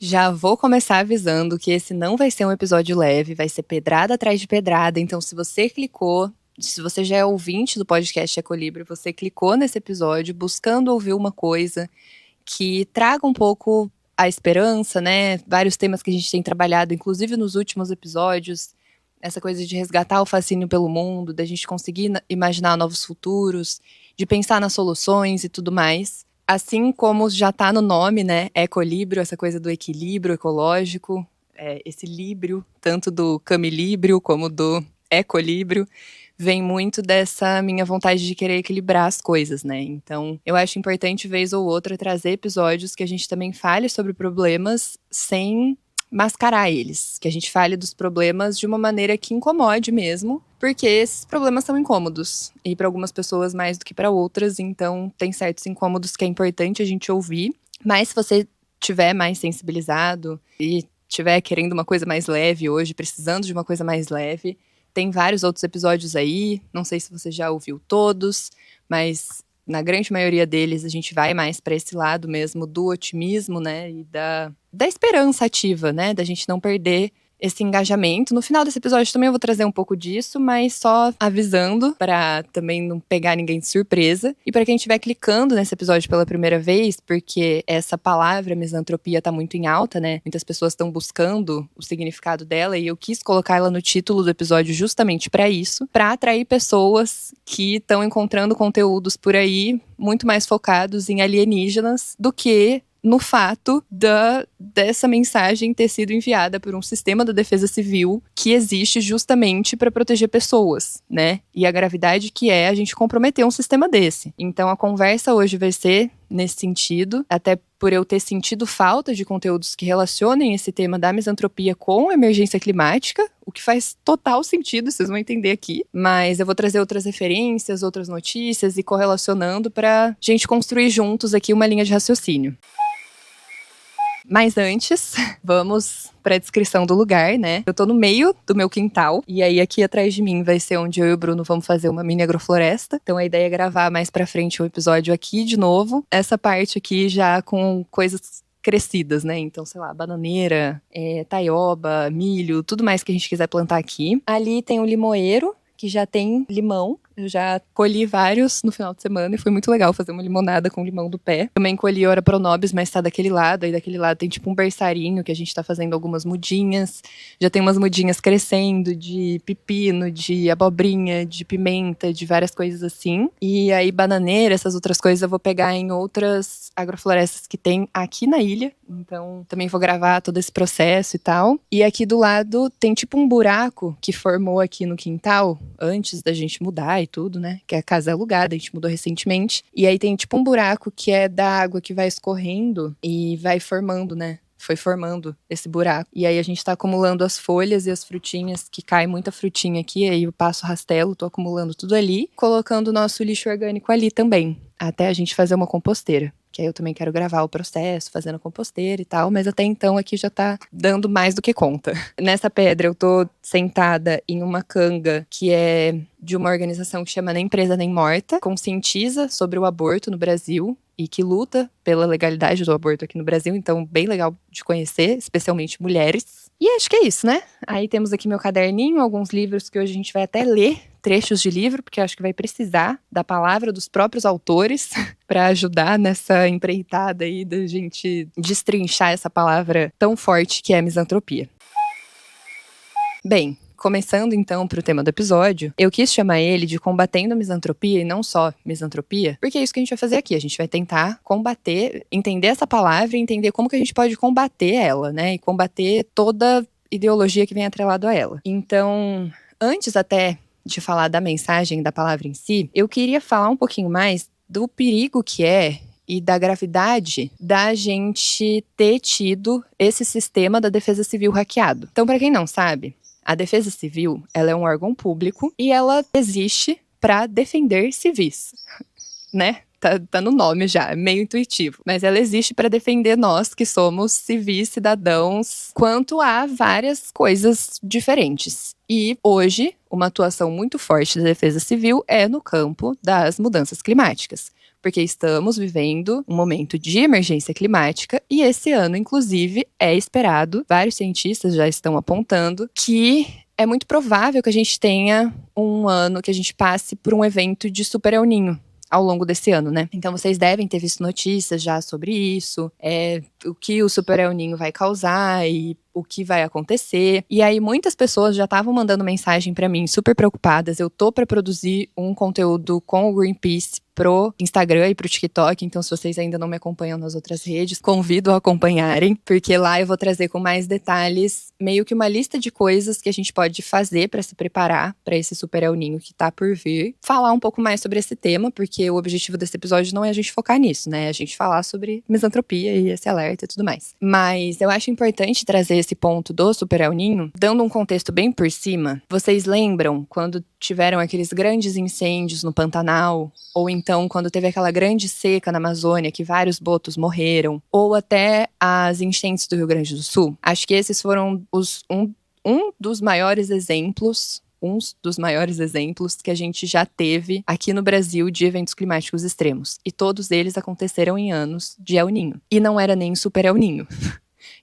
Já vou começar avisando que esse não vai ser um episódio leve, vai ser pedrada atrás de pedrada. Então, se você já é ouvinte do podcast Ecolibri, você clicou nesse episódio buscando ouvir uma coisa que traga um pouco a esperança, né? Vários temas que a gente tem trabalhado, inclusive nos últimos episódios. Essa coisa de resgatar o fascínio pelo mundo, da gente conseguir imaginar novos futuros, de pensar nas soluções e tudo mais. Assim como já tá no nome, né, ecolíbrio, essa coisa do equilíbrio ecológico, esse líbrio, tanto do camilíbrio como do ecolíbrio, vem muito dessa minha vontade de querer equilibrar as coisas, né? Então, eu acho importante, vez ou outra, trazer episódios que a gente também fale sobre problemas sem mascarar eles, que a gente fale dos problemas de uma maneira que incomode mesmo, porque esses problemas são incômodos, e para algumas pessoas mais do que para outras, então tem certos incômodos que é importante a gente ouvir, mas se você tiver mais sensibilizado e tiver querendo uma coisa mais leve hoje, precisando de uma coisa mais leve, tem vários outros episódios aí, não sei se você já ouviu todos, mas na grande maioria deles a gente vai mais para esse lado mesmo do otimismo, né, e da esperança ativa, né, da gente não perder esse engajamento. No final desse episódio também eu vou trazer um pouco disso, mas só avisando para também não pegar ninguém de surpresa. E para quem estiver clicando nesse episódio pela primeira vez, porque essa palavra misantropia tá muito em alta, né? Muitas pessoas estão buscando o significado dela e eu quis colocar ela no título do episódio justamente para isso, para atrair pessoas que estão encontrando conteúdos por aí muito mais focados em alienígenas do que no fato dessa mensagem ter sido enviada por um sistema da defesa civil que existe justamente para proteger pessoas, né? E a gravidade que é a gente comprometer um sistema desse. Então a conversa hoje vai ser nesse sentido, até por eu ter sentido falta de conteúdos que relacionem esse tema da misantropia com a emergência climática, o que faz total sentido, vocês vão entender aqui. Mas eu vou trazer outras referências, outras notícias e correlacionando para gente construir juntos aqui uma linha de raciocínio. Mas antes, vamos para a descrição do lugar, né? Eu tô no meio do meu quintal, e aí aqui atrás de mim vai ser onde eu e o Bruno vamos fazer uma mini agrofloresta. Então a ideia é gravar mais pra frente um episódio aqui de novo. Essa parte aqui já com coisas crescidas, né? Então, sei lá, bananeira, taioba, milho, tudo mais que a gente quiser plantar aqui. Ali tem o limoeiro, que já tem limão. Eu já colhi vários no final de semana e foi muito legal fazer uma limonada com limão do pé. Também colhi Ora Pronobis, mas tá daquele lado. Aí daquele lado tem tipo um berçarinho que a gente tá fazendo algumas mudinhas. Já tem umas mudinhas crescendo de pepino, de abobrinha, de pimenta, de várias coisas assim. E aí bananeira, essas outras coisas eu vou pegar em outras agroflorestas que tem aqui na ilha. Então também vou gravar todo esse processo e tal. E aqui do lado tem tipo um buraco que formou aqui no quintal antes da gente mudar e tudo, né? Que a casa é alugada, a gente mudou recentemente. E aí tem tipo um buraco que é da água que vai escorrendo e vai formando, né? Foi formando esse buraco. E aí a gente tá acumulando as folhas e as frutinhas, que cai muita frutinha aqui, aí eu passo rastelo, tô acumulando tudo ali, colocando o nosso lixo orgânico ali também, até a gente fazer uma composteira. Que aí eu também quero gravar o processo, fazendo composteira e tal, mas até então aqui já tá dando mais do que conta. Nessa pedra eu tô sentada em uma canga que é de uma organização que chama Nem Presa Nem Morta, conscientiza sobre o aborto no Brasil e que luta pela legalidade do aborto aqui no Brasil, então bem legal de conhecer, especialmente mulheres. E acho que é isso, né? Aí temos aqui meu caderninho, alguns livros que hoje a gente vai até ler, trechos de livro, porque acho que vai precisar da palavra dos próprios autores para ajudar nessa empreitada aí da gente destrinchar essa palavra tão forte que é misantropia. Bem, começando então para o tema do episódio, eu quis chamar ele de Combatendo a Misantropia e não só Misantropia, porque é isso que a gente vai fazer aqui. A gente vai tentar combater, entender essa palavra e entender como que a gente pode combater ela, né? E combater toda ideologia que vem atrelado a ela. Então, antes até de falar da mensagem da palavra em si, eu queria falar um pouquinho mais do perigo que é e da gravidade da gente ter tido esse sistema da defesa civil hackeado. Então, para quem não sabe, a defesa civil, ela é um órgão público e ela existe para defender civis, né? Tá no nome já, é meio intuitivo. Mas ela existe para defender nós, que somos civis, cidadãos, quanto a várias coisas diferentes. E hoje, uma atuação muito forte da defesa civil é no campo das mudanças climáticas. porque estamos vivendo um momento de emergência climática e esse ano, inclusive, é esperado, vários cientistas já estão apontando que é muito provável que a gente tenha um ano que a gente passe por um evento de super El Niño ao longo desse ano, né? Então vocês devem ter visto notícias já sobre isso, o que o super El Niño vai causar e o que vai acontecer. E aí muitas pessoas já estavam mandando mensagem pra mim, super preocupadas. Eu tô pra produzir um conteúdo com o Greenpeace pro Instagram e pro TikTok, então se vocês ainda não me acompanham nas outras redes, convido a acompanharem, porque lá eu vou trazer com mais detalhes, meio que uma lista de coisas que a gente pode fazer pra se preparar pra esse super El Niño que tá por vir. Falar um pouco mais sobre esse tema, porque o objetivo desse episódio não é a gente focar nisso, né? É a gente falar sobre misantropia e esse alerta e tudo mais. Mas eu acho importante trazer esse ponto do super El Niño, dando um contexto bem por cima. Vocês lembram quando tiveram aqueles grandes incêndios no Pantanal? Ou então quando teve aquela grande seca na Amazônia, que vários botos morreram? Ou até as enchentes do Rio Grande do Sul? Acho que esses foram um dos maiores exemplos que a gente já teve aqui no Brasil de eventos climáticos extremos. E todos eles aconteceram em anos de El Niño. E não era nem super El Niño.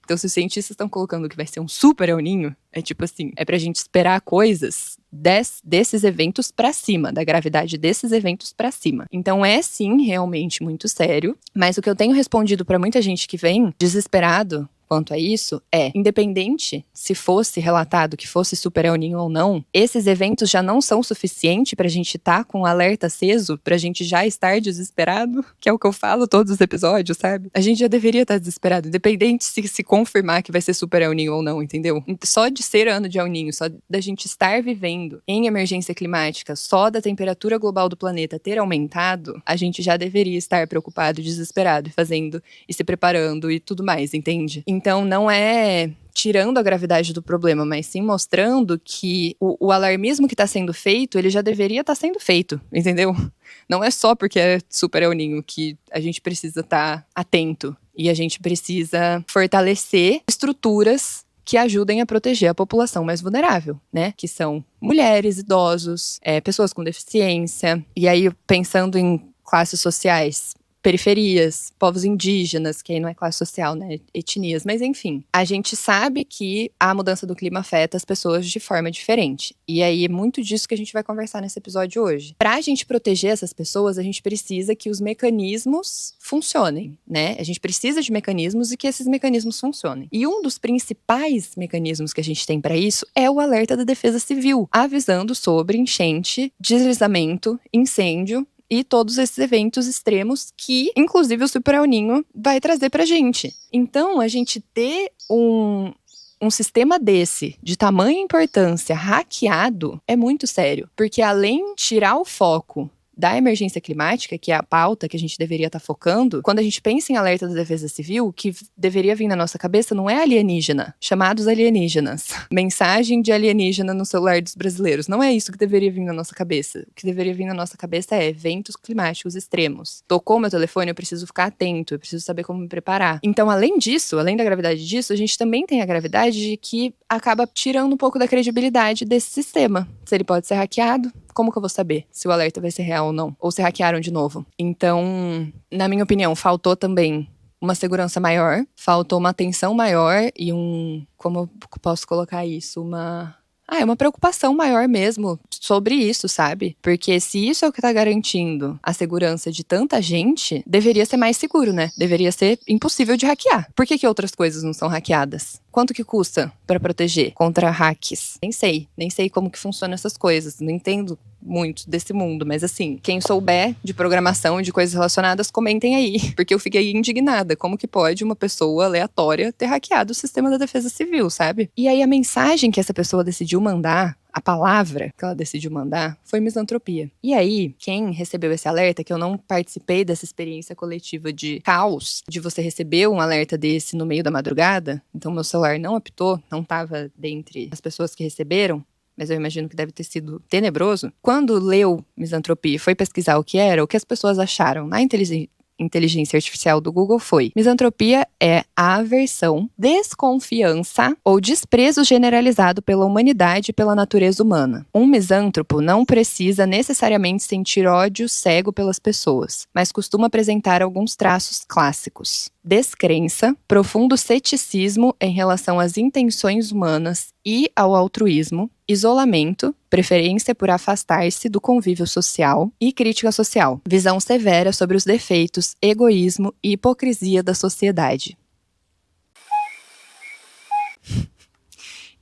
Então, se os cientistas estão colocando que vai ser um super El Niño, é tipo assim, é pra gente esperar coisas desses eventos pra cima, da gravidade desses eventos pra cima. Então é sim realmente muito sério, mas o que eu tenho respondido pra muita gente que vem desesperado quanto a isso independente se fosse relatado que fosse super El Niño ou não, esses eventos já não são suficiente pra gente estar com o alerta aceso, pra gente já estar desesperado, que é o que eu falo todos os episódios, sabe? A gente já deveria estar desesperado, independente se confirmar que vai ser super El Niño ou não, entendeu? Só de ser ano de El Niño, só da gente estar vivendo em emergência climática, só da temperatura global do planeta ter aumentado, a gente já deveria estar preocupado, desesperado, fazendo e se preparando e tudo mais, entende? Então não é tirando a gravidade do problema, mas sim mostrando que o alarmismo que está sendo feito, ele já deveria estar sendo feito, entendeu? Não é só porque é super El Niño que a gente precisa estar atento e a gente precisa fortalecer estruturas que ajudem a proteger a população mais vulnerável, né? Que são mulheres, idosos, pessoas com deficiência. E aí, pensando em classes sociais, periferias, povos indígenas, que aí não é classe social, né? Etnias, mas enfim. A gente sabe que a mudança do clima afeta as pessoas de forma diferente. E aí é muito disso que a gente vai conversar nesse episódio hoje. Pra gente proteger essas pessoas, a gente precisa que os mecanismos funcionem, né? A gente precisa de mecanismos e que esses mecanismos funcionem. E um dos principais mecanismos que a gente tem pra isso é o alerta da Defesa Civil, avisando sobre enchente, deslizamento, incêndio, e todos esses eventos extremos que, inclusive, o Super El Niño vai trazer pra gente. Então, a gente ter um sistema desse, de tamanha importância, hackeado, é muito sério. Porque além de tirar o foco da emergência climática, que é a pauta que a gente deveria estar focando, quando a gente pensa em alerta da Defesa Civil, o que deveria vir na nossa cabeça não é alienígena, chamados alienígenas. Mensagem de alienígena no celular dos brasileiros. Não é isso que deveria vir na nossa cabeça. O que deveria vir na nossa cabeça é eventos climáticos extremos. Tocou meu telefone, eu preciso ficar atento, eu preciso saber como me preparar. Então, além disso, além da gravidade disso, a gente também tem a gravidade de que acaba tirando um pouco da credibilidade desse sistema. Se ele pode ser hackeado, como que eu vou saber se o alerta vai ser real ou não? Ou se hackearam de novo? Então, na minha opinião, faltou também uma segurança maior, faltou uma atenção maior e como eu posso colocar isso? É uma preocupação maior mesmo sobre isso, sabe? Porque se isso é o que tá garantindo a segurança de tanta gente, deveria ser mais seguro, né? Deveria ser impossível de hackear. Por que outras coisas não são hackeadas? Quanto que custa pra proteger contra hacks? Nem sei como que funcionam essas coisas, não entendo muito desse mundo, mas assim, quem souber de programação e de coisas relacionadas, comentem aí, porque eu fiquei indignada, como que pode uma pessoa aleatória ter hackeado o sistema da Defesa Civil, sabe? E aí a mensagem que essa pessoa decidiu mandar, a palavra que ela decidiu mandar, foi misantropia. E aí, quem recebeu esse alerta, que eu não participei dessa experiência coletiva de caos, de você receber um alerta desse no meio da madrugada, então meu celular não apitou, não estava dentre as pessoas que receberam, mas eu imagino que deve ter sido tenebroso. Quando leu misantropia e foi pesquisar o que era, o que as pessoas acharam inteligência artificial do Google foi: misantropia é a aversão, desconfiança ou desprezo generalizado pela humanidade e pela natureza humana. Um misântropo não precisa necessariamente sentir ódio cego pelas pessoas, mas costuma apresentar alguns traços clássicos: descrença, profundo ceticismo em relação às intenções humanas e ao altruísmo, isolamento, preferência por afastar-se do convívio social e crítica social, visão severa sobre os defeitos, egoísmo e hipocrisia da sociedade.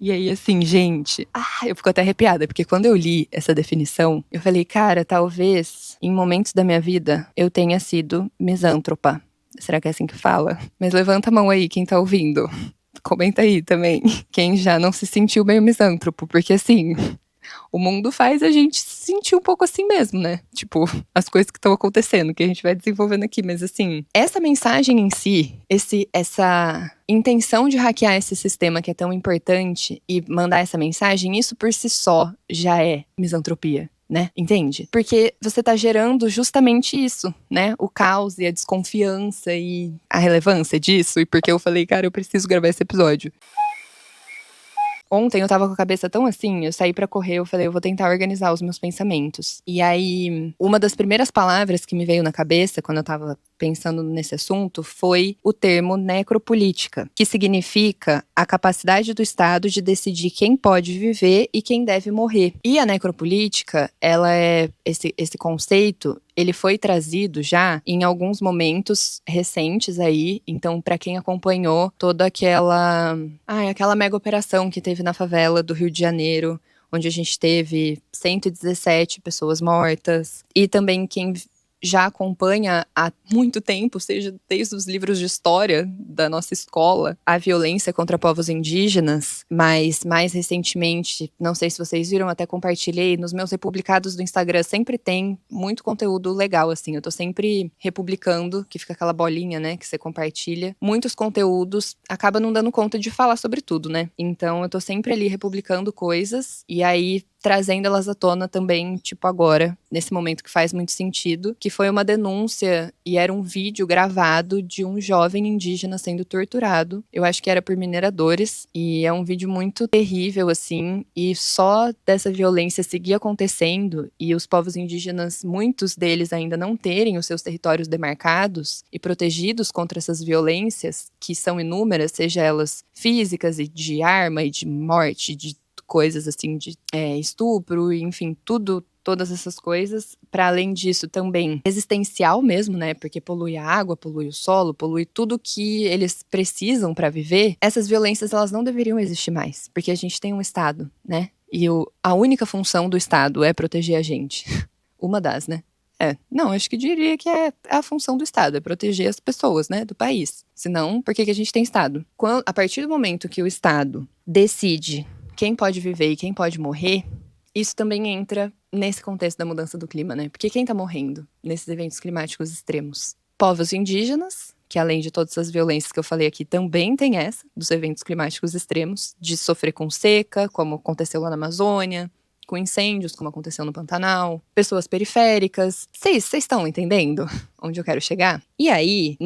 E aí, assim, gente, eu fico até arrepiada, porque quando eu li essa definição, eu falei, cara, talvez em momentos da minha vida eu tenha sido misântropa. Será que é assim que fala? Mas levanta a mão aí, quem tá ouvindo. Comenta aí também, quem já não se sentiu meio misântropo, porque assim, o mundo faz a gente se sentir um pouco assim mesmo, né? Tipo, as coisas que estão acontecendo, que a gente vai desenvolvendo aqui. Mas assim, essa mensagem em si, essa intenção de hackear esse sistema que é tão importante e mandar essa mensagem, isso por si só já é misantropia. Né? Entende? Porque você tá gerando justamente isso, né? O caos e a desconfiança e a relevância disso. E porque eu falei, cara, eu preciso gravar esse episódio. Ontem eu tava com a cabeça tão assim, eu saí pra correr, eu falei, eu vou tentar organizar os meus pensamentos. E aí, uma das primeiras palavras que me veio na cabeça quando eu tava pensando nesse assunto foi o termo necropolítica, que significa a capacidade do Estado de decidir quem pode viver e quem deve morrer. E a necropolítica, ela é esse conceito, ele foi trazido já em alguns momentos recentes aí. Então, para quem acompanhou toda aquela mega operação que teve na favela do Rio de Janeiro, onde a gente teve 117 pessoas mortas, e também quem já acompanha há muito tempo, seja desde os livros de história da nossa escola, a violência contra povos indígenas, mas mais recentemente, não sei se vocês viram, até compartilhei, nos meus republicados do Instagram sempre tem muito conteúdo legal, assim, eu tô sempre republicando, que fica aquela bolinha, né, que você compartilha, muitos conteúdos, acaba não dando conta de falar sobre tudo, né, então eu tô sempre ali republicando coisas, e aí trazendo elas à tona também, tipo agora, nesse momento que faz muito sentido, que foi uma denúncia e era um vídeo gravado de um jovem indígena sendo torturado. Eu acho que era por mineradores, e é um vídeo muito terrível, assim, e só dessa violência seguir acontecendo e os povos indígenas, muitos deles ainda não terem os seus territórios demarcados e protegidos contra essas violências, que são inúmeras, seja elas físicas e de arma e de morte, de coisas assim, de estupro, enfim, todas essas coisas. Para além disso, também existencial mesmo, né? Porque polui a água, polui o solo, polui tudo que eles precisam para viver. Essas violências, elas não deveriam existir mais, porque a gente tem um Estado, né? E a única função do Estado é proteger a gente. Uma das, né? Não, acho que diria que é a função do Estado, é proteger as pessoas, né, do país. Senão, por que a gente tem Estado? A partir do momento que o Estado decide quem pode viver e quem pode morrer, isso também entra nesse contexto da mudança do clima, né? Porque quem tá morrendo nesses eventos climáticos extremos? Povos indígenas, que além de todas as violências que eu falei aqui, também tem essa, dos eventos climáticos extremos, de sofrer com seca, como aconteceu lá na Amazônia, com incêndios, como aconteceu no Pantanal, pessoas periféricas. Vocês estão entendendo onde eu quero chegar? E aí,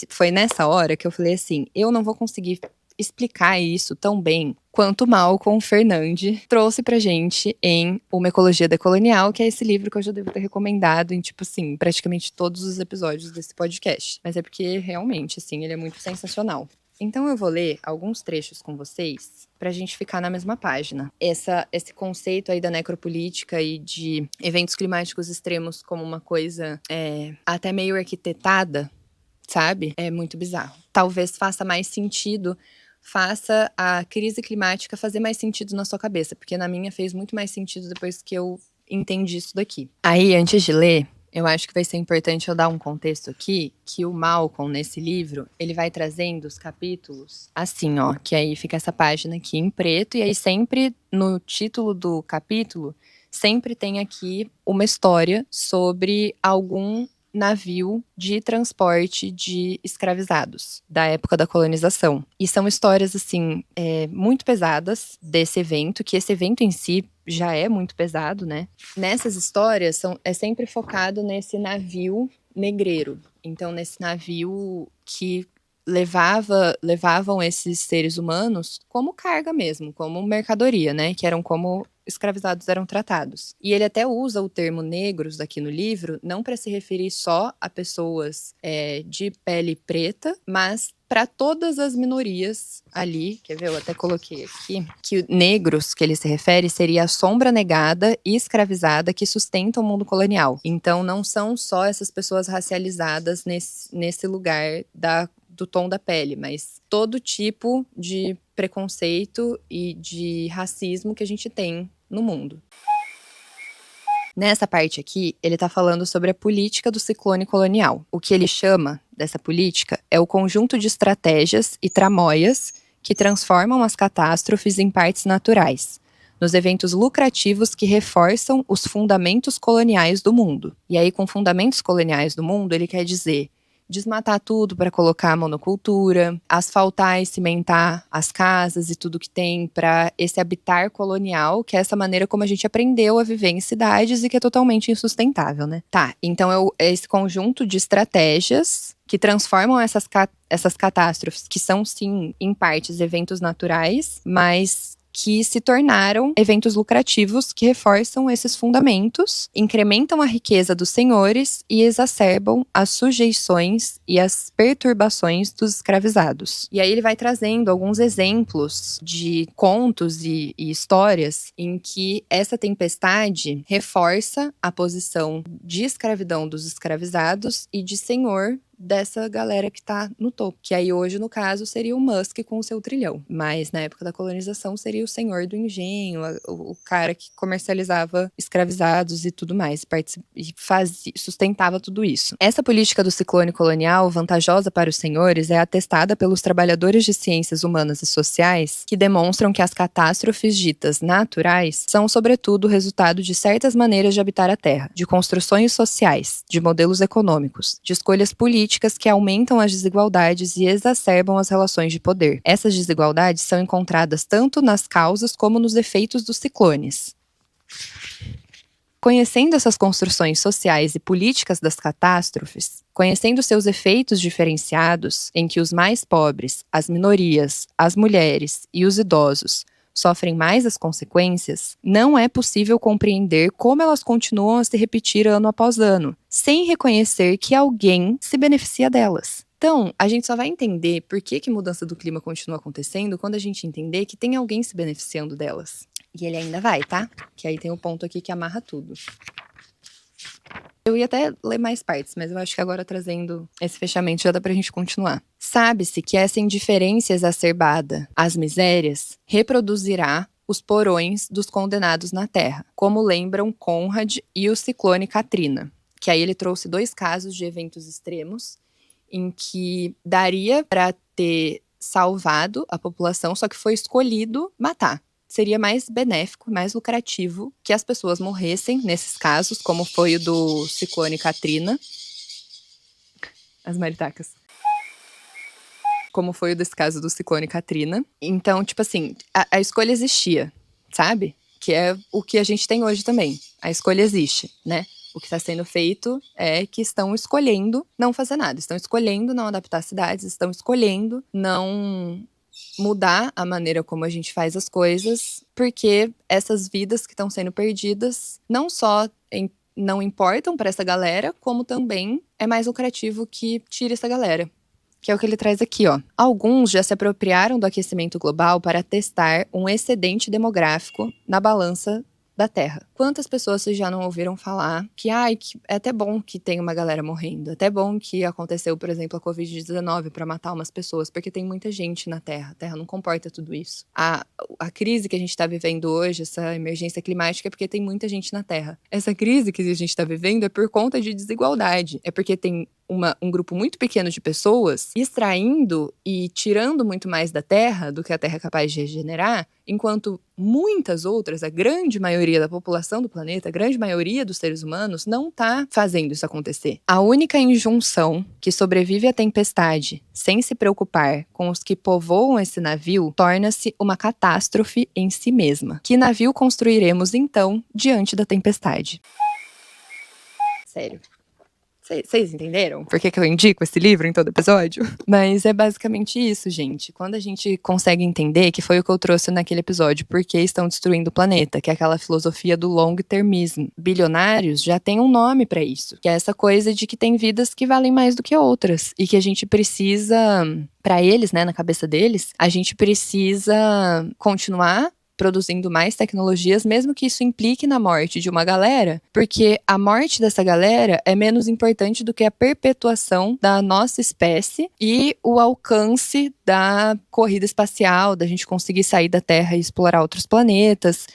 foi nessa hora que eu falei assim, eu não vou conseguir explicar isso tão bem quanto Malcolm Fernandes trouxe pra gente em Uma Ecologia Decolonial, que é esse livro que eu já devo ter recomendado em, tipo assim, praticamente todos os episódios desse podcast. Mas é porque, realmente, assim, ele é muito sensacional. Então eu vou ler alguns trechos com vocês pra gente ficar na mesma página. Esse conceito aí da necropolítica e de eventos climáticos extremos como uma coisa até meio arquitetada, sabe? É muito bizarro. Talvez faça mais sentido, faça a crise climática fazer mais sentido na sua cabeça, porque na minha fez muito mais sentido depois que eu entendi isso daqui. Aí, antes de ler, eu acho que vai ser importante eu dar um contexto aqui, que o Malcolm, nesse livro, ele vai trazendo os capítulos assim, ó, que aí fica essa página aqui em preto, e aí sempre no título do capítulo, sempre tem aqui uma história sobre algum navio de transporte de escravizados da época da colonização. E são histórias, assim, muito pesadas desse evento, que esse evento em si já é muito pesado, né? Nessas histórias, é sempre focado nesse navio negreiro. Então, nesse navio que levavam esses seres humanos como carga mesmo, como mercadoria, né? Que eram como escravizados eram tratados. E ele até usa o termo negros aqui no livro, não para se referir só a pessoas de pele preta, mas para todas as minorias ali, quer ver? Eu até coloquei aqui, que negros, que ele se refere, seria a sombra negada e escravizada que sustenta o mundo colonial. Então, não são só essas pessoas racializadas nesse lugar do tom da pele, mas todo tipo de preconceito e de racismo que a gente tem no mundo. Nessa parte aqui, ele está falando sobre a política do ciclone colonial. O que ele chama dessa política é o conjunto de estratégias e tramóias que transformam as catástrofes em partes naturais, nos eventos lucrativos que reforçam os fundamentos coloniais do mundo. E aí, com fundamentos coloniais do mundo, ele quer dizer desmatar tudo para colocar monocultura, asfaltar e cimentar as casas e tudo que tem para esse habitar colonial, que é essa maneira como a gente aprendeu a viver em cidades e que é totalmente insustentável, né? Tá, então é esse conjunto de estratégias que transformam essas catástrofes, que são sim, em partes, eventos naturais, mas que se tornaram eventos lucrativos que reforçam esses fundamentos, incrementam a riqueza dos senhores e exacerbam as sujeições e as perturbações dos escravizados. E aí ele vai trazendo alguns exemplos de contos e histórias em que essa tempestade reforça a posição de escravidão dos escravizados e de senhor dessa galera que tá no topo. Que aí hoje, no caso, seria o Musk com o seu trilhão. Mas na época da colonização seria o senhor do engenho, o cara que comercializava escravizados e tudo mais. E sustentava tudo isso. Essa política do ciclone colonial, vantajosa para os senhores, é atestada pelos trabalhadores de ciências humanas e sociais, que demonstram que as catástrofes ditas naturais são, sobretudo, resultado de certas maneiras de habitar a Terra, de construções sociais, de modelos econômicos, de escolhas políticas que aumentam as desigualdades e exacerbam as relações de poder. Essas desigualdades são encontradas tanto nas causas como nos efeitos dos ciclones. Conhecendo essas construções sociais e políticas das catástrofes, conhecendo seus efeitos diferenciados, em que os mais pobres, as minorias, as mulheres e os idosos sofrem mais as consequências, não é possível compreender como elas continuam a se repetir ano após ano, sem reconhecer que alguém se beneficia delas. Então, a gente só vai entender por que a mudança do clima continua acontecendo quando a gente entender que tem alguém se beneficiando delas. E ele ainda vai, tá? Que aí tem um ponto aqui que amarra tudo. Eu ia até ler mais partes, mas eu acho que agora trazendo esse fechamento já dá pra gente continuar. Sabe-se que essa indiferença exacerbada às misérias reproduzirá os porões dos condenados na terra, como lembram Conrad e o ciclone Katrina. Que aí ele trouxe 2 casos de eventos extremos em que daria para ter salvado a população, só que foi escolhido matar. Seria mais benéfico, mais lucrativo que as pessoas morressem nesses casos, como foi o do ciclone Katrina. As maritacas. Como foi o desse caso do ciclone Katrina. Então, tipo assim, a escolha existia, sabe? Que é o que a gente tem hoje também. A escolha existe, né? O que está sendo feito é que estão escolhendo não fazer nada. Estão escolhendo não adaptar as cidades, estão escolhendo não mudar a maneira como a gente faz as coisas, porque essas vidas que estão sendo perdidas não só não importam para essa galera, como também é mais lucrativo que tire essa galera. Que é o que ele traz aqui, ó. Alguns já se apropriaram do aquecimento global para testar um excedente demográfico na balança da Terra. Quantas pessoas vocês já não ouviram falar que é até bom que tem uma galera morrendo, até bom que aconteceu, por exemplo, a Covid-19 para matar umas pessoas, porque tem muita gente na Terra. A Terra não comporta tudo isso. A crise que a gente está vivendo hoje, essa emergência climática, é porque tem muita gente na Terra. Essa crise que a gente está vivendo é por conta de desigualdade. É porque tem um grupo muito pequeno de pessoas extraindo e tirando muito mais da Terra do que a Terra é capaz de regenerar, enquanto muitas outras, a grande maioria da população do planeta, a grande maioria dos seres humanos, não está fazendo isso acontecer. A única injunção que sobrevive à tempestade sem se preocupar com os que povoam esse navio torna-se uma catástrofe em si mesma. Que navio construiremos, então, diante da tempestade? Sério. Vocês entenderam? Por que eu indico esse livro em todo episódio? Mas é basicamente isso, gente. Quando a gente consegue entender, que foi o que eu trouxe naquele episódio, por que estão destruindo o planeta, que é aquela filosofia do long-termismo. Bilionários já tem um nome pra isso, que é essa coisa de que tem vidas que valem mais do que outras e que a gente precisa, pra eles, né, na cabeça deles, a gente precisa continuar produzindo mais tecnologias, mesmo que isso implique na morte de uma galera, porque a morte dessa galera é menos importante do que a perpetuação da nossa espécie e o alcance da corrida espacial, da gente conseguir sair da Terra e explorar outros planetas.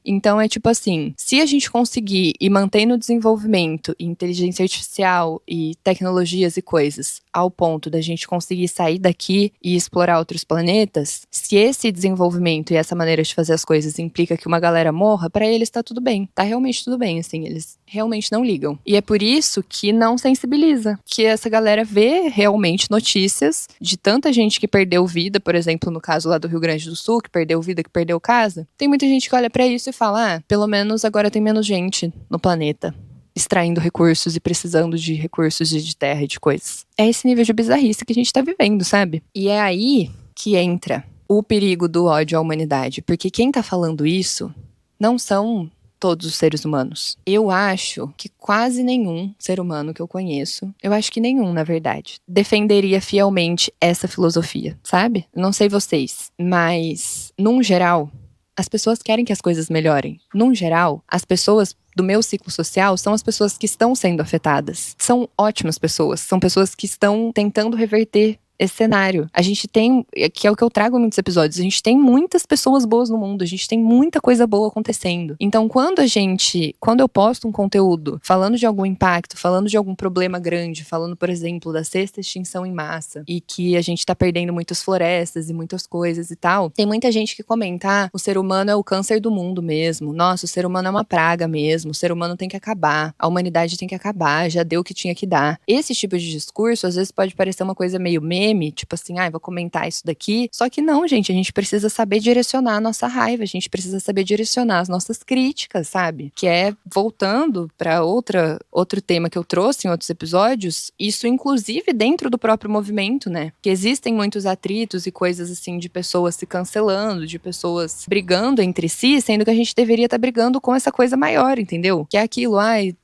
Então é tipo assim, se a gente conseguir e manter no desenvolvimento inteligência artificial e tecnologias e coisas ao ponto da gente conseguir sair daqui e explorar outros planetas, se esse desenvolvimento e essa maneira de fazer as coisas implica que uma galera morra, pra eles tá tudo bem. Tá realmente tudo bem, assim, eles realmente não ligam. E é por isso que não sensibiliza, que essa galera vê realmente notícias de tanta gente que perdeu vida, por exemplo, no caso lá do Rio Grande do Sul, que perdeu vida, que perdeu casa. Tem muita gente que olha pra isso e fala, pelo menos agora tem menos gente no planeta extraindo recursos e precisando de recursos de terra e de coisas. É esse nível de bizarrice que a gente tá vivendo, sabe? E é aí que entra o perigo do ódio à humanidade, porque quem tá falando isso não são todos os seres humanos. Eu acho que quase nenhum ser humano que eu conheço, eu acho que nenhum, na verdade, defenderia fielmente essa filosofia, sabe? Não sei vocês, mas, num geral, as pessoas querem que as coisas melhorem. Num geral, as pessoas do meu ciclo social são as pessoas que estão sendo afetadas. São ótimas pessoas, são pessoas que estão tentando reverter esse cenário. A gente tem, que é o que eu trago em muitos episódios, a gente tem muitas pessoas boas no mundo, a gente tem muita coisa boa acontecendo. Então, quando eu posto um conteúdo falando de algum impacto, falando de algum problema grande, falando, por exemplo, da sexta extinção em massa, e que a gente tá perdendo muitas florestas e muitas coisas e tal, tem muita gente que comenta, o ser humano é o câncer do mundo mesmo, nossa, o ser humano é uma praga mesmo, o ser humano tem que acabar, a humanidade tem que acabar, já deu o que tinha que dar. Esse tipo de discurso, às vezes, pode parecer uma coisa meio meme, tipo assim, vou comentar isso daqui. Só que não, gente, a gente precisa saber direcionar a nossa raiva, a gente precisa saber direcionar as nossas críticas, sabe? Que é, voltando pra outro tema que eu trouxe em outros episódios, isso inclusive dentro do próprio movimento, né? Que existem muitos atritos e coisas assim de pessoas se cancelando, de pessoas brigando entre si, sendo que a gente deveria estar brigando com essa coisa maior, entendeu? Que é aquilo,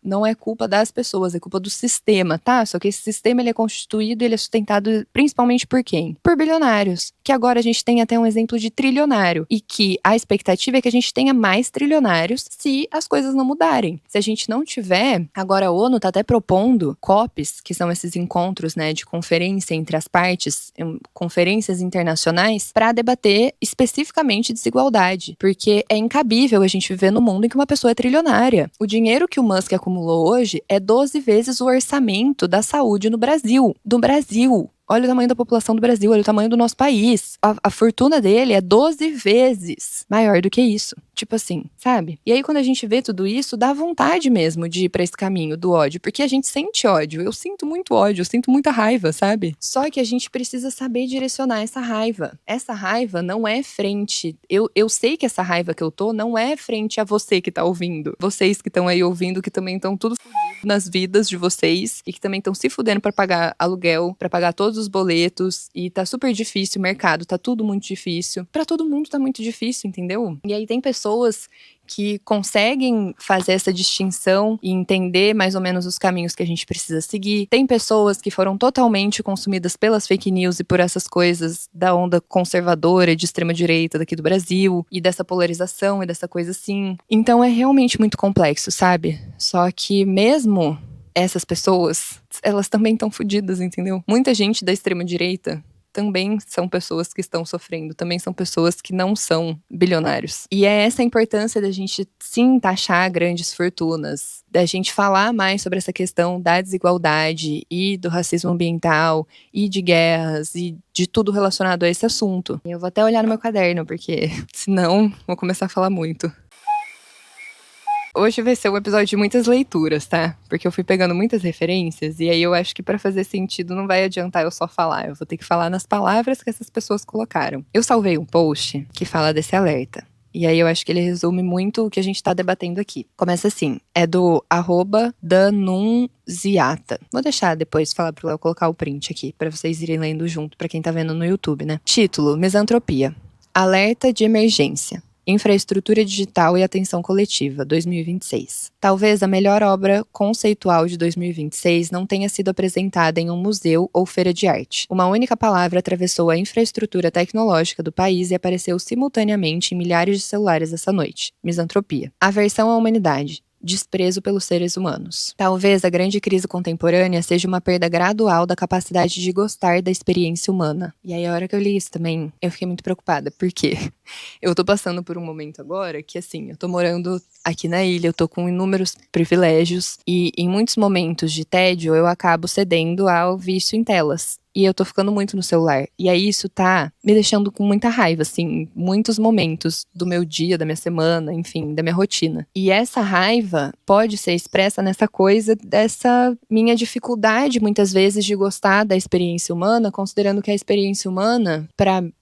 não é culpa das pessoas, é culpa do sistema, tá? Só que esse sistema, ele é constituído, ele é sustentado principalmente por quem? Por bilionários. Que agora a gente tem até um exemplo de trilionário. E que a expectativa é que a gente tenha mais trilionários se as coisas não mudarem. Se a gente não tiver, agora a ONU tá até propondo COPs, que são esses encontros, né, de conferência entre as partes, conferências internacionais, para debater especificamente desigualdade. Porque é incabível a gente viver no mundo em que uma pessoa é trilionária. O dinheiro que o Musk acumulou hoje é 12 vezes o orçamento da saúde no Brasil. Do Brasil. Olha o tamanho da população do Brasil, olha o tamanho do nosso país. A fortuna dele é 12 vezes maior do que isso. Tipo assim, sabe? E aí, quando a gente vê tudo isso, dá vontade mesmo de ir pra esse caminho do ódio. Porque a gente sente ódio. Eu sinto muito ódio, eu sinto muita raiva, sabe? Só que a gente precisa saber direcionar essa raiva. Essa raiva não é frente... Eu sei que essa raiva que eu tô não é frente a você que tá ouvindo. Vocês que estão aí ouvindo, que também estão tudo fudidos nas vidas de vocês. E que também estão se fudendo pra pagar aluguel, pra pagar todos os boletos. E tá super difícil, o mercado tá tudo muito difícil. Pra todo mundo tá muito difícil, entendeu? E aí tem pessoas que conseguem fazer essa distinção e entender mais ou menos os caminhos que a gente precisa seguir. Tem pessoas que foram totalmente consumidas pelas fake news e por essas coisas da onda conservadora e de extrema direita daqui do Brasil, e dessa polarização e dessa coisa assim. Então é realmente muito complexo, sabe? Só que mesmo essas pessoas, elas também estão fodidas, entendeu? Muita gente da extrema direita também são pessoas que estão sofrendo, também são pessoas que não são bilionários. E é essa a importância da gente, sim, taxar grandes fortunas, da gente falar mais sobre essa questão da desigualdade e do racismo ambiental e de guerras e de tudo relacionado a esse assunto. Eu vou até olhar no meu caderno, porque senão vou começar a falar muito. Hoje vai ser um episódio de muitas leituras, tá? Porque eu fui pegando muitas referências e aí eu acho que pra fazer sentido não vai adiantar eu só falar. Eu vou ter que falar nas palavras que essas pessoas colocaram. Eu salvei um post que fala desse alerta. E aí eu acho que ele resume muito o que a gente tá debatendo aqui. Começa assim, é do @danunziata. Vou deixar depois falar pro Léo colocar o print aqui, pra vocês irem lendo junto, pra quem tá vendo no YouTube, né? Título, Misantropia. Alerta de emergência. Infraestrutura digital e atenção coletiva, 2026. Talvez a melhor obra conceitual de 2026 não tenha sido apresentada em um museu ou feira de arte. Uma única palavra atravessou a infraestrutura tecnológica do país e apareceu simultaneamente em milhares de celulares essa noite. Misantropia. Aversão à humanidade. Desprezo pelos seres humanos. Talvez a grande crise contemporânea seja uma perda gradual da capacidade de gostar da experiência humana. E aí, a hora que eu li isso também, eu fiquei muito preocupada, porque eu tô passando por um momento agora que, assim, eu tô morando aqui na ilha, eu tô com inúmeros privilégios, e em muitos momentos de tédio eu acabo cedendo ao vício em telas. E eu tô ficando muito no celular. E aí isso tá me deixando com muita raiva, assim, muitos momentos do meu dia, da minha semana, enfim, da minha rotina. E essa raiva pode ser expressa nessa coisa dessa minha dificuldade, muitas vezes, de gostar da experiência humana, considerando que a experiência humana,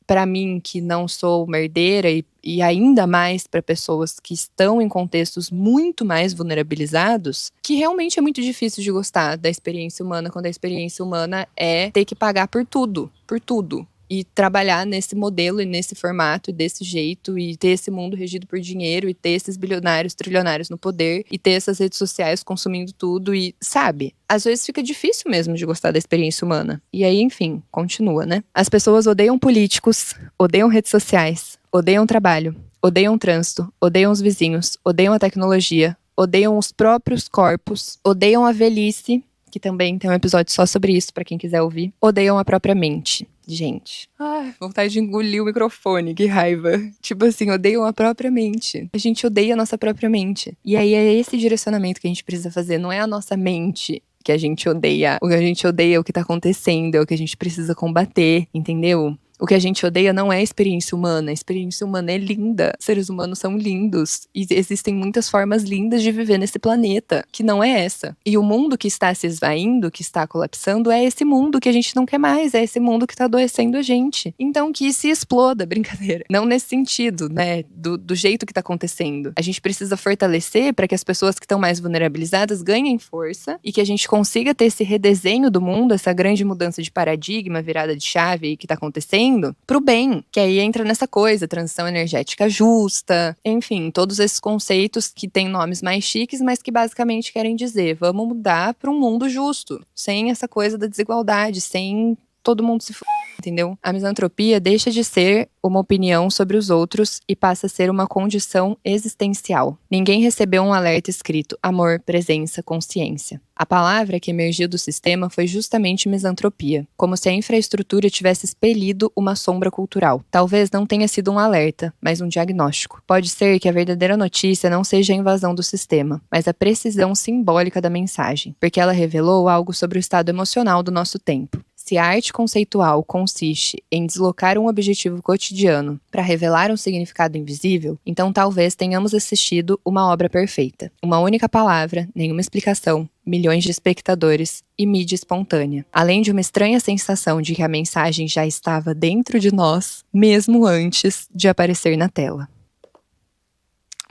pra mim, que não sou uma herdeira, e ainda mais para pessoas que estão em contextos muito mais vulnerabilizados, que realmente é muito difícil de gostar da experiência humana, quando a experiência humana é ter que pagar por tudo, por tudo. E trabalhar nesse modelo e nesse formato e desse jeito, e ter esse mundo regido por dinheiro, e ter esses bilionários, trilionários no poder, e ter essas redes sociais consumindo tudo, e sabe? Às vezes fica difícil mesmo de gostar da experiência humana. E aí, enfim, continua, né? As pessoas odeiam políticos, odeiam redes sociais, odeiam trabalho, odeiam trânsito, odeiam os vizinhos, odeiam a tecnologia, odeiam os próprios corpos, odeiam a velhice, que também tem um episódio só sobre isso, pra quem quiser ouvir, odeiam a própria mente. Gente. Ai, vontade de engolir o microfone, que raiva. Tipo assim, odeiam a própria mente. A gente odeia a nossa própria mente. E aí é esse direcionamento que a gente precisa fazer, não é a nossa mente que a gente odeia. O que a gente odeia é o que tá acontecendo, é o que a gente precisa combater, entendeu? O que a gente odeia não é a experiência humana. A experiência humana é linda. Seres humanos são lindos. E existem muitas formas lindas de viver nesse planeta, que não é essa. E o mundo que está se esvaindo, que está colapsando, é esse mundo que a gente não quer mais. É esse mundo que está adoecendo a gente. Então que se exploda, brincadeira. Não nesse sentido, né? Do jeito que está acontecendo. A gente precisa fortalecer para que as pessoas que estão mais vulnerabilizadas ganhem força e que a gente consiga ter esse redesenho do mundo, essa grande mudança de paradigma, virada de chave que está acontecendo, pro bem, que aí entra nessa coisa, transição energética justa, enfim, todos esses conceitos que têm nomes mais chiques, mas que basicamente querem dizer, vamos mudar para um mundo justo, sem essa coisa da desigualdade, sem todo mundo se entendeu? A misantropia deixa de ser uma opinião sobre os outros e passa a ser uma condição existencial. Ninguém recebeu um alerta escrito amor, presença, consciência. A palavra que emergiu do sistema foi justamente misantropia, como se a infraestrutura tivesse expelido uma sombra cultural. Talvez não tenha sido um alerta, mas um diagnóstico. Pode ser que a verdadeira notícia não seja a invasão do sistema, mas a precisão simbólica da mensagem, porque ela revelou algo sobre o estado emocional do nosso tempo. Se a arte conceitual consiste em deslocar um objetivo cotidiano para revelar um significado invisível, então talvez tenhamos assistido uma obra perfeita. Uma única palavra, nenhuma explicação, milhões de espectadores e mídia espontânea. Além de uma estranha sensação de que a mensagem já estava dentro de nós, mesmo antes de aparecer na tela.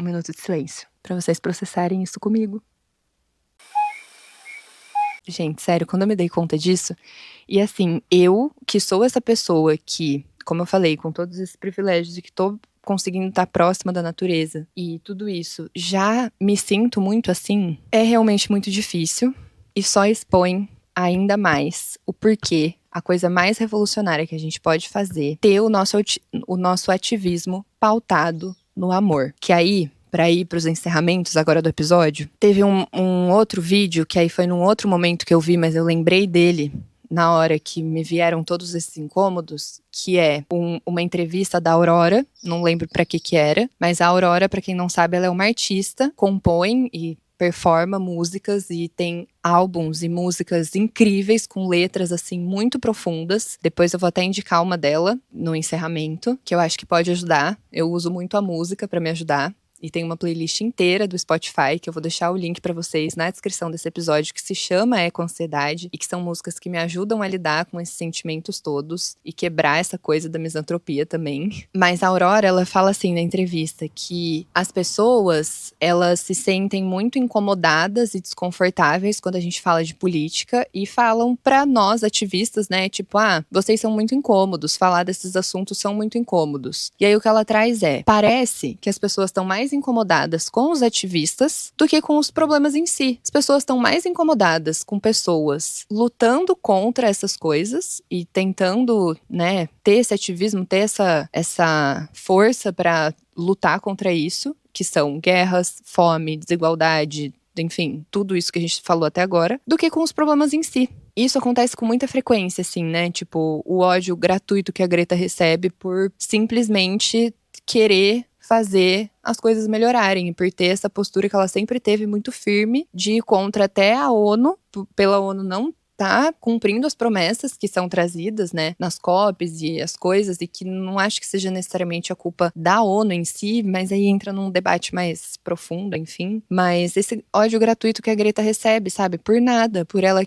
Um minuto de silêncio, para vocês processarem isso comigo. Gente, sério, quando eu me dei conta disso, e assim, eu que sou essa pessoa que, como eu falei, com todos esses privilégios e que tô conseguindo estar próxima da natureza e tudo isso, já me sinto muito assim, é realmente muito difícil e só expõe ainda mais o porquê a coisa mais revolucionária que a gente pode fazer, ter o nosso ativismo pautado no amor. Que aí, para ir para os encerramentos agora do episódio, teve um outro vídeo que aí foi num outro momento que eu vi, mas eu lembrei dele na hora que me vieram todos esses incômodos, que é uma entrevista da Aurora, não lembro para que era, mas a Aurora, para quem não sabe, ela é uma artista, compõe e performa músicas e tem álbuns e músicas incríveis com letras assim muito profundas. Depois eu vou até indicar uma dela no encerramento, que eu acho que pode ajudar. Eu uso muito a música para me ajudar. E tem uma playlist inteira do Spotify, que eu vou deixar o link pra vocês na descrição desse episódio, que se chama Eco-Ansiedade, e que são músicas que me ajudam a lidar com esses sentimentos todos e quebrar essa coisa da misantropia também. Mas a Aurora, ela fala assim na entrevista que as pessoas, elas se sentem muito incomodadas e desconfortáveis quando a gente fala de política e falam pra nós ativistas, né, tipo, vocês são muito incômodos, falar desses assuntos são muito incômodos. E aí o que ela traz parece que as pessoas estão mais incomodadas com os ativistas do que com os problemas em si. As pessoas estão mais incomodadas com pessoas lutando contra essas coisas e tentando, né, ter esse ativismo, ter essa força pra lutar contra isso, que são guerras, fome, desigualdade, enfim, tudo isso que a gente falou até agora, do que com os problemas em si. Isso acontece com muita frequência, assim, né? Tipo, o ódio gratuito que a Greta recebe por simplesmente querer fazer as coisas melhorarem, por ter essa postura que ela sempre teve muito firme de ir contra até a ONU, pela ONU não tá cumprindo as promessas que são trazidas, né, nas COPs e as coisas, e que não acho que seja necessariamente a culpa da ONU em si, mas aí entra num debate mais profundo, enfim. Mas esse ódio gratuito que a Greta recebe, sabe, por nada, por ela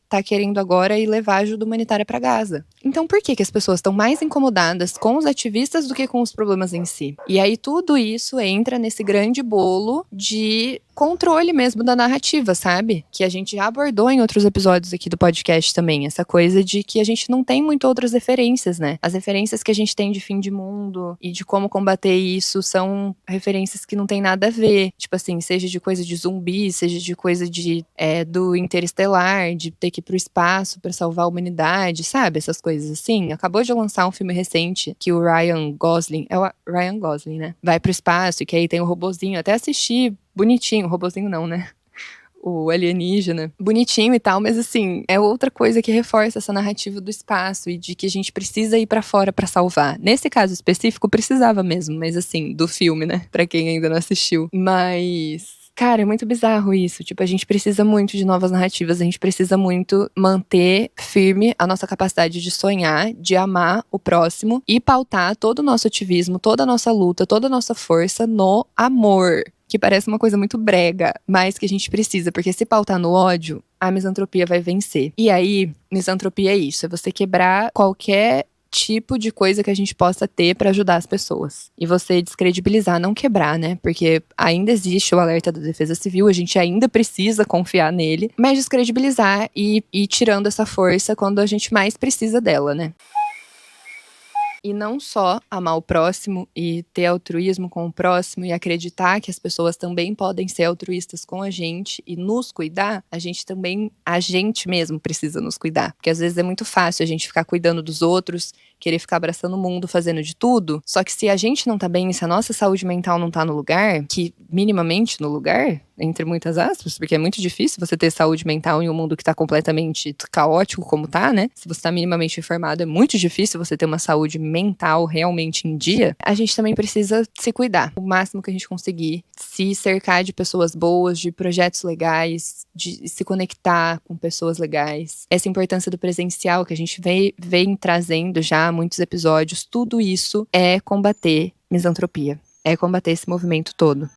tá querendo agora ir levar ajuda humanitária pra Gaza. Então por que as pessoas estão mais incomodadas com os ativistas do que com os problemas em si? E aí tudo isso entra nesse grande bolo de controle mesmo da narrativa, sabe? Que a gente já abordou em outros episódios aqui do podcast também. Essa coisa de que a gente não tem muito outras referências, né? As referências que a gente tem de fim de mundo e de como combater isso são referências que não tem nada a ver. Tipo assim, seja de coisa de zumbi, seja de coisa do interestelar, de ter que ir pro espaço pra salvar a humanidade, sabe? Essas coisas assim. Acabou de lançar um filme recente que o Ryan Gosling, é o Ryan Gosling, né? Vai pro espaço e que aí tem o robozinho. Até assisti bonitinho, o robozinho não, né? O alienígena, bonitinho e tal, mas assim, é outra coisa que reforça essa narrativa do espaço e de que a gente precisa ir pra fora pra salvar. Nesse caso específico, precisava mesmo, mas assim, do filme, né? Pra quem ainda não assistiu. Mas cara, é muito bizarro isso. Tipo, a gente precisa muito de novas narrativas, a gente precisa muito manter firme a nossa capacidade de sonhar, de amar o próximo e pautar todo o nosso ativismo, toda a nossa luta, toda a nossa força no amor. Que parece uma coisa muito brega, mas que a gente precisa, porque se pautar no ódio, a misantropia vai vencer. E aí, misantropia é isso, é você quebrar qualquer tipo de coisa que a gente possa ter pra ajudar as pessoas. E você descredibilizar, não quebrar, né? Porque ainda existe o alerta da Defesa Civil, a gente ainda precisa confiar nele, mas descredibilizar e ir tirando essa força quando a gente mais precisa dela, né? E não só amar o próximo e ter altruísmo com o próximo e acreditar que as pessoas também podem ser altruístas com a gente e nos cuidar, a gente mesmo precisa nos cuidar. Porque às vezes é muito fácil a gente ficar cuidando dos outros, querer ficar abraçando o mundo, fazendo de tudo. Só que se a gente não tá bem, se a nossa saúde mental não tá no lugar, que minimamente no lugar, entre muitas aspas, porque é muito difícil você ter saúde mental em um mundo que tá completamente caótico como tá, né? Se você tá minimamente informado, é muito difícil você ter uma saúde mental realmente em dia. A gente também precisa se cuidar o máximo que a gente conseguir, se cercar de pessoas boas, de projetos legais, de se conectar com pessoas legais. Essa importância do presencial que a gente vem trazendo já há muitos episódios, tudo isso é combater misantropia, é combater esse movimento todo.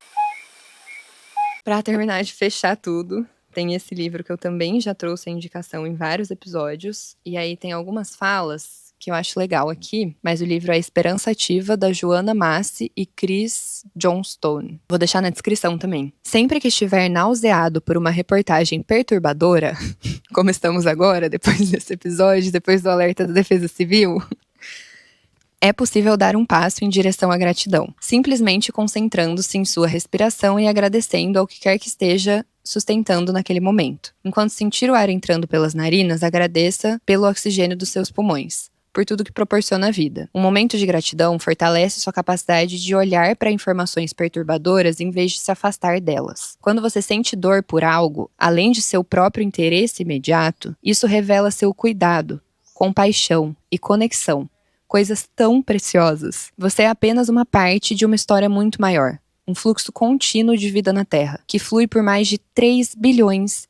Pra terminar de fechar tudo, tem esse livro que eu também já trouxe a indicação em vários episódios. E aí tem algumas falas que eu acho legal aqui. Mas o livro é Esperança Ativa, da Joanna Massi e Chris Johnstone. Vou deixar na descrição também. Sempre que estiver nauseado por uma reportagem perturbadora, como estamos agora, depois desse episódio, depois do alerta da Defesa Civil, é possível dar um passo em direção à gratidão, simplesmente concentrando-se em sua respiração e agradecendo ao que quer que esteja sustentando naquele momento. Enquanto sentir o ar entrando pelas narinas, agradeça pelo oxigênio dos seus pulmões, por tudo que proporciona a vida. Um momento de gratidão fortalece sua capacidade de olhar para informações perturbadoras em vez de se afastar delas. Quando você sente dor por algo, além de seu próprio interesse imediato, isso revela seu cuidado, compaixão e conexão. Coisas tão preciosas. Você é apenas uma parte de uma história muito maior. um fluxo contínuo de vida na Terra, que flui por mais de 3,5 bilhões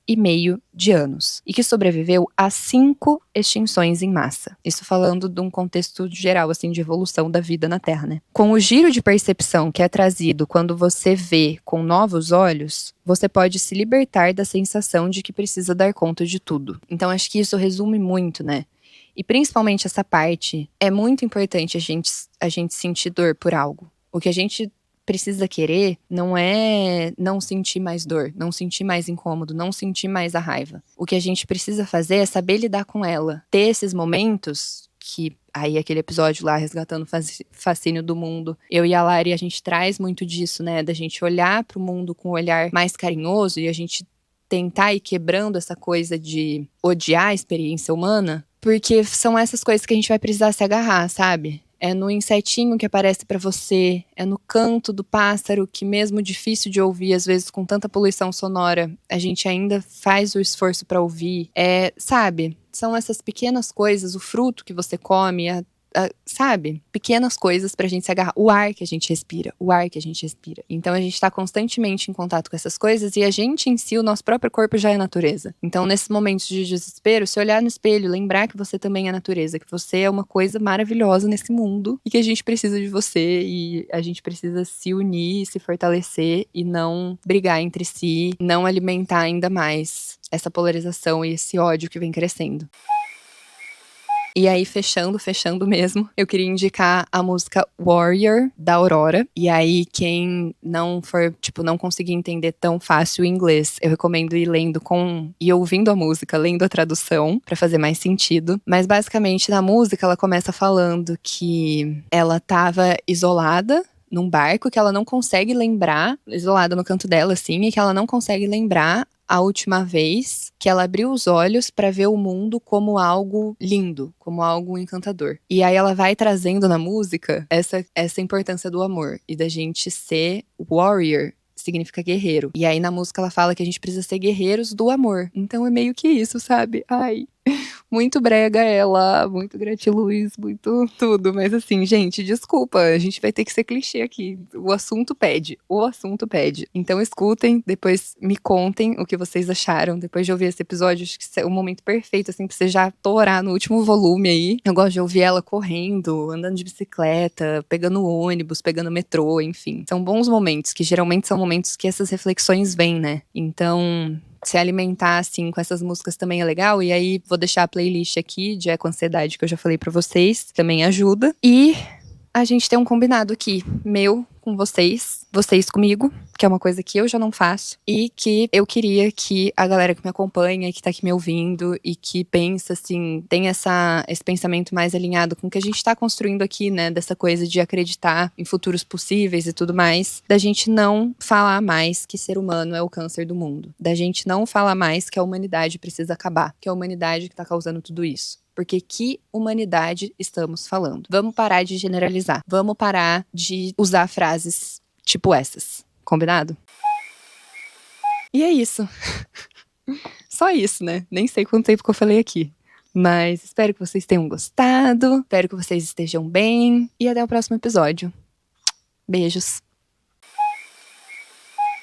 de anos, e que sobreviveu a 5 extinções em massa. Isso falando de um contexto geral, assim, de evolução da vida na Terra, né? Com o giro de percepção que é trazido quando você vê com novos olhos, você pode se libertar da sensação de que precisa dar conta de tudo. Então, acho que isso resume muito, né? E principalmente essa parte, é muito importante a gente sentir dor por algo. O que a gente precisa querer não é não sentir mais dor, não sentir mais incômodo, não sentir mais a raiva. O que a gente precisa fazer é saber lidar com ela. Ter esses momentos que, aí aquele episódio lá, Resgatando o Fascínio do Mundo, eu e a Lari, a gente traz muito disso, né? Da gente olhar pro mundo com um olhar mais carinhoso e a gente tentar ir quebrando essa coisa de odiar a experiência humana, porque são essas coisas que a gente vai precisar se agarrar, sabe? É no insetinho que aparece pra você, é no canto do pássaro que, mesmo difícil de ouvir, às vezes com tanta poluição sonora, a gente ainda faz o esforço pra ouvir. Sabe? São essas pequenas coisas, o fruto que você come, sabe? Pequenas coisas pra gente se agarrar. O ar que a gente respira, o ar que a gente respira. Então a gente tá constantemente em contato com essas coisas e a gente em si, o nosso próprio corpo já é natureza. Então nesses momentos de desespero, se olhar no espelho, lembrar que você também é natureza, que você é uma coisa maravilhosa nesse mundo e que a gente precisa de você e a gente precisa se unir, se fortalecer e não brigar entre si, não alimentar ainda mais essa polarização e esse ódio que vem crescendo. E aí, fechando mesmo, eu queria indicar a música Warrior, da Aurora. E aí, quem não for, não conseguir entender tão fácil o inglês, eu recomendo ir lendo e ouvindo a música, lendo a tradução, pra fazer mais sentido. Mas, basicamente, na música, ela começa falando que ela tava isolada num barco, que ela não consegue lembrar, isolada no canto dela, assim, e que ela não consegue lembrar a última vez que ela abriu os olhos para ver o mundo como algo lindo, como algo encantador. E aí ela vai trazendo na música essa importância do amor e da gente ser warrior, significa guerreiro. E aí na música ela fala que a gente precisa ser guerreiros do amor. Então é meio que isso, sabe? Ai, muito brega ela, muito gratiluz, muito tudo. Mas assim, gente, desculpa, a gente vai ter que ser clichê aqui. O assunto pede. Então escutem, depois me contem o que vocês acharam. Depois de ouvir esse episódio, acho que é o momento perfeito, assim, pra você já torar no último volume aí. Eu gosto de ouvir ela correndo, andando de bicicleta, pegando ônibus, pegando metrô, enfim. São bons momentos, que geralmente são momentos que essas reflexões vêm, né? Então, se alimentar, assim, com essas músicas também é legal. E aí, vou deixar a playlist aqui de Eco Ansiedade que eu já falei pra vocês. Também ajuda. E a gente tem um combinado aqui, meu com vocês comigo, que é uma coisa que eu já não faço. E que eu queria que a galera que me acompanha, que tá aqui me ouvindo e que pensa, assim, tem esse pensamento mais alinhado com o que a gente tá construindo aqui, né? Dessa coisa de acreditar em futuros possíveis e tudo mais. Da gente não falar mais que ser humano é o câncer do mundo. Da gente não falar mais que a humanidade precisa acabar. Que é a humanidade que tá causando tudo isso. Porque que humanidade estamos falando? Vamos parar de generalizar. Vamos parar de usar frases tipo essas. Combinado? E é isso. Só isso, né? Nem sei quanto tempo que eu falei aqui. Mas espero que vocês tenham gostado. Espero que vocês estejam bem. E até o próximo episódio. Beijos.